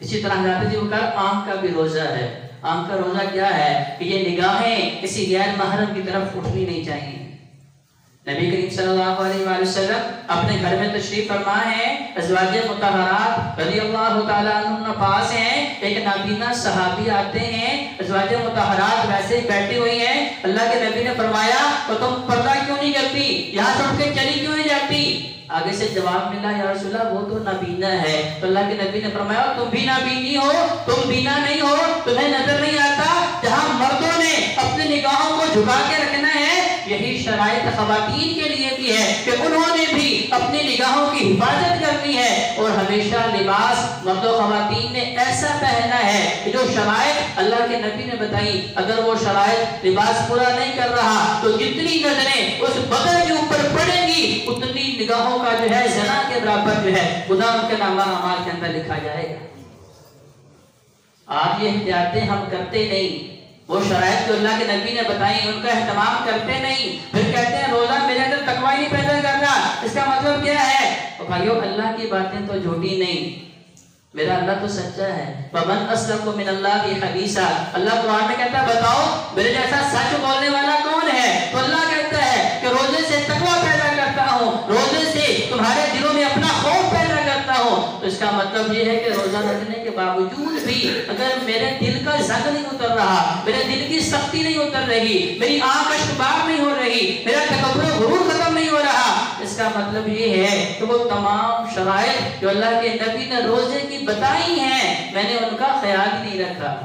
اسی طرح حضرت جی کا آنکھ کا بھی روزہ ہے. آنکھ کا روزہ کیا ہے کہ یہ نگاہیں کسی غیر محرم کی طرف اٹھنی نہیں چاہیے. نبی کریم صلی اللہ علیہ وآلہ وسلم اپنے گھر میں تشریف فرما ہیں, ازواج مطہرات رضی اللہ تعالیٰ عنہ پاس ہیں, ایک نابینا صحابی آتے ہیں, ازواج مطہرات ویسے ہی بیٹھی ہوئی ہیں. اللہ کے نبی نے فرمایا تو تم پردہ کیوں نہیں کرتی, یہاں سے اٹھ کے چلی کیوں نہیں جاتی؟ آگے سے جواب ملا یا رسول اللہ وہ تو نابینا ہے. تو اللہ کے نبی نے فرمایا تم بھی نابینی ہو, تم بینا نہیں ہو, تمہیں نظر نہیں آتا جہاں مردوں نے اپنی نگاہوں کو جھکا کے رکھنا ہے, یہی شرائط خواتین کے لیے بھی ہے کہ انہوں نے بھی اپنی نگاہوں کی حفاظت کرنی ہے. اور ہمیشہ لباس مرد و خواتین نے ایسا پہننا ہے کہ جو شرائط اللہ کے نبی نے بتائی, اگر وہ شرائط لباس پورا نہیں کر رہا تو جتنی نظریں اس بدن کے اوپر پڑیں گی اتنی نگاہوں کا جو ہے زنا کے برابر جو ہے گناہ کے نامہ اعمال کے اندر لکھا جائے گا. آپ یہ احتیاطیں ہم کرتے نہیں, وہ شرائط جو اللہ کے نبی نے بتائی ان کا اہتمام کرتے نہیں, پھر کہتے ہیں روزہ میرے اندر تقوی نہیں پیدا کر رہا. اس کا مطلب کیا ہے؟ بھائیو اللہ کی باتیں تو جھوٹی نہیں, میرا اللہ تو سچا ہے. وَمَنْ أَصْدَقُ مِنَ اللَّهِ حَدِيثًا, اللہ قرآن میں کہتا ہے بتاؤ میرے جیسا سچ بولنے والا کون ہے؟ تو اللہ کہتا ہے کہ روزے سے تقوی پیدا کرتا ہوں, روزے سے تمہارے دلوں میں اپنا خوف پیدا کرتا ہوں. تو اس کا مطلب یہ ہے کہ روزہ رکھنے کے باوجود بھی اگر میرے دل کا زنگ نہیں اتر رہا, میرے دل کی سختی نہیں اتر رہی, میری آنکھ اشتباہ نہیں ہو رہی, میرا تکبر و غرور ختم نہیں ہو رہا, اس کا مطلب یہ ہے کہ وہ تمام شرائط جو اللہ کے نبی نے روزے کی بتائی ہیں میں نے ان کا خیال ہی نہیں رکھا.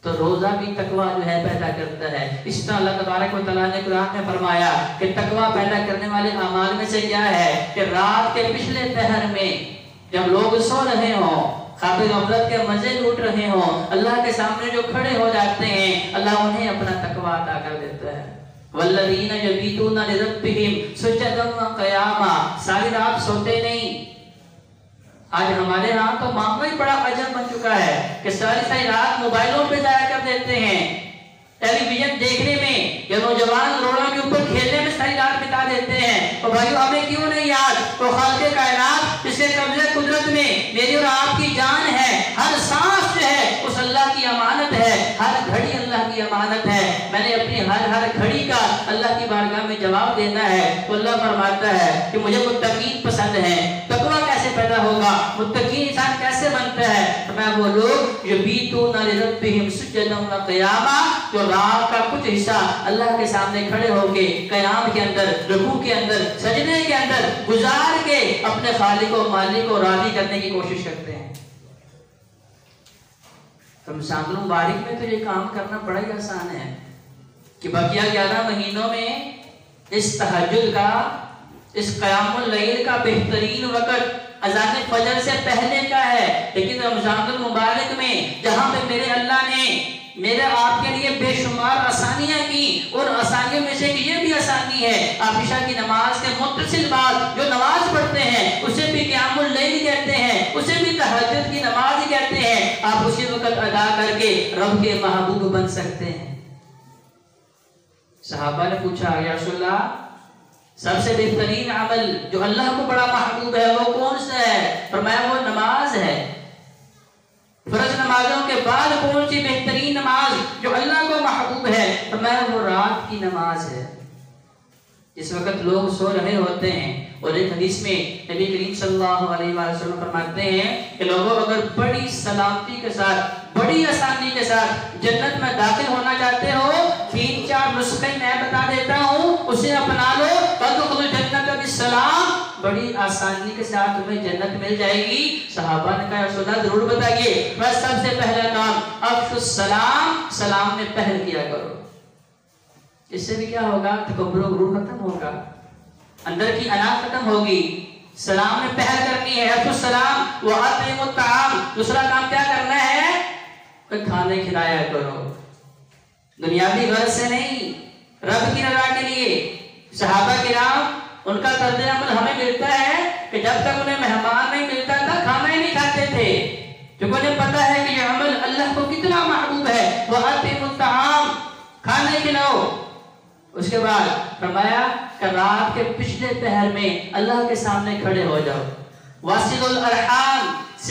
تو روزہ بھی تقوی جو ہے پیدا کرتا ہے. اس طرح اللہ تبارک و تعالیٰ نے قرآن میں فرمایا کہ تقوی پیدا کرنے والے اعمال میں سے کیا ہے کہ رات کے پچھلے پہر میں جب لوگ سو رہے ہوں, خواب غفلت کے مزے لوٹ رہے ہوں, اللہ کے سامنے جو کھڑے ہو جاتے ہیں اللہ انہیں اپنا تقوی عطا کر دیتا ہے. والذین یبیتون لربہم سجدا وقیاما, ساری رات سوتے نہیں. آج ہمارے ہاں تو معاملہ ہی بڑا عجب بن چکا ہے کہ ساری رات موبائلوں پہ ضائع کر دیتے ہیں, ٹیلی ویژن دیکھنے میں یا نوجوان روڈوں کے اوپر کھیلنے میں ساری رات بتا دیتے ہیں. تو بھائیو ہمیں کیوں نہیں یاد تو خالق کائنات جس کے قبضے قدرت میں میری اور آپ کی جان ہے, ہر سانس جو ہے اس اللہ کی امانت ہے, ہر گھڑی اللہ کی امانت ہے. میں نے اپنی ہر گھڑی کا اللہ کی بارگاہ میں جواب دینا ہے. تو اللہ فرماتا ہے کہ مجھے متقین پسند ہیں. تقویٰ کیسے پیدا ہوگا, متقین انسان کیسے بنتا ہے؟ میں وہ لوگ یبیتون لربہم سجدا وقیاما, جو رات کا کچھ حصہ اللہ کے سامنے کھڑے ہو کے قیام کے اندر, رکوع کے اندر, سجدے کے اندر گزار کے اپنے خالق و مالک کو راضی کرنے کی کوشش کرتے ہیں. رمضان المبارک میں تو یہ کام کرنا بڑا ہی آسان ہے کہ بقیہ 11 مہینوں میں اس تہجد کا, اس قیام اللیل کا بہترین وقت اذان فجر سے پہلے کا ہے. لیکن رمضان المبارک میں جہاں پہ میرے اللہ نے میرے آپ کے لیے بے شمار آسانیاں کی, اور آسانیوں میں سے یہ بھی آسانی ہے آپ عشاء کی نماز کے متصل بعد جو نماز پڑھتے ہیں اسے بھی قیام اللیل کہتے ہیں, اسے بھی تہجد کی نماز ہی کہتے ہیں. آپ اسی وقت ادا کر کے رب کے محبوب بن سکتے ہیں. صحابہ نے پوچھا یا رسول اللہ سب سے بہترین عمل جو اللہ کو بڑا محبوب ہے وہ کون سا ہے؟ فرمایا وہ نماز ہے. فرض نمازوں کے بعد کون سی بہترین نماز جو اللہ کو محبوب ہے؟ فرمایا وہ رات کی نماز ہے, جس وقت لوگ سو رہے ہوتے ہیں. اور ایک حدیث میں نبی کریم صلی اللہ علیہ وسلم فرماتے ہیں کہ لوگوں اگر بڑی سلامتی کے ساتھ, بڑی آسانی کے ساتھ جنت میں داخل ہونا چاہتے ہو, 3-4 نسخے میں بتا دیتا ہوں, اسے اپنا لو. فادخلوا الجنۃ بالسلام, بڑی آسانی کے ساتھ تمہیں جنت مل جائے گی. صحابہ نے کہا رسول اللہ ضرور بتائیے. بس سب سے پہلا کام افشوا السلام, سلام میں پہل کیا کرو. اس سے بھی کیا ہوگا؟ تکبر و غرور ختم ہوگا, اندر کی انا ختم ہوگی. سلام میں پہل کرنی ہے. افشوا السلام واطعموا الطعام, دوسرا کام کیا کرنا ہے؟ کھانے کھلایا کرو, دنیاوی غرض سے نہیں, رب کی رضا کے لیے. صحابہ کرام ان کا طرز عمل ہمیں ملتا ہے کہ جب تک انہیں مہمان نہیں ملتا تھا کھانا ہی نہیں کھاتے تھے, کیونکہ انہیں پتا ہے کہ یہ عمل اللہ کو کتنا محبوب ہے. وَأَطْعِمُوا الطَّعَامَ, کھانے کھلاؤ. اس کے بعد فرمایا کہ رات کے پچھلے پہر میں اللہ کے سامنے کھڑے ہو جاؤ. وَاصِلُوا الْأَرْحَامَ,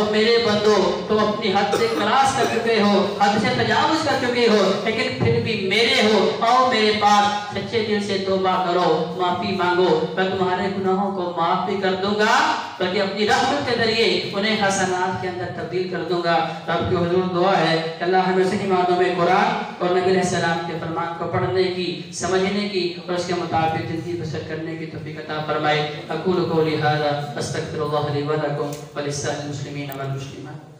اور میرے بندو تم اپنی حد سے کراس کر چکے ہو، حد سے تجاوز کر چکے ہو، لیکن پھر بھی میرے ہو، آؤ میرے پاس سچے دل سے توبہ کرو، معافی مانگو، میں تمہارے گناہوں کو معاف بھی کر دوں گا، بلکہ اپنی رحمت کے ذریعے انہیں حسنات کے اندر تبدیل کر دوں گا۔ رب کی حضور دعا ہے کہ اللہ ہمیں صحیح معنوں میں قرآن اور نبی علیہ السلام کے فرمان کو پڑھنے کی، سمجھنے کی اور اس کے مطابق زندگی بسر کرنے کی توفیق عطا فرمائے۔ اقول قولی ھذا استغفر اللہ لی ولکم ولسائر المسلمین والمسلمات۔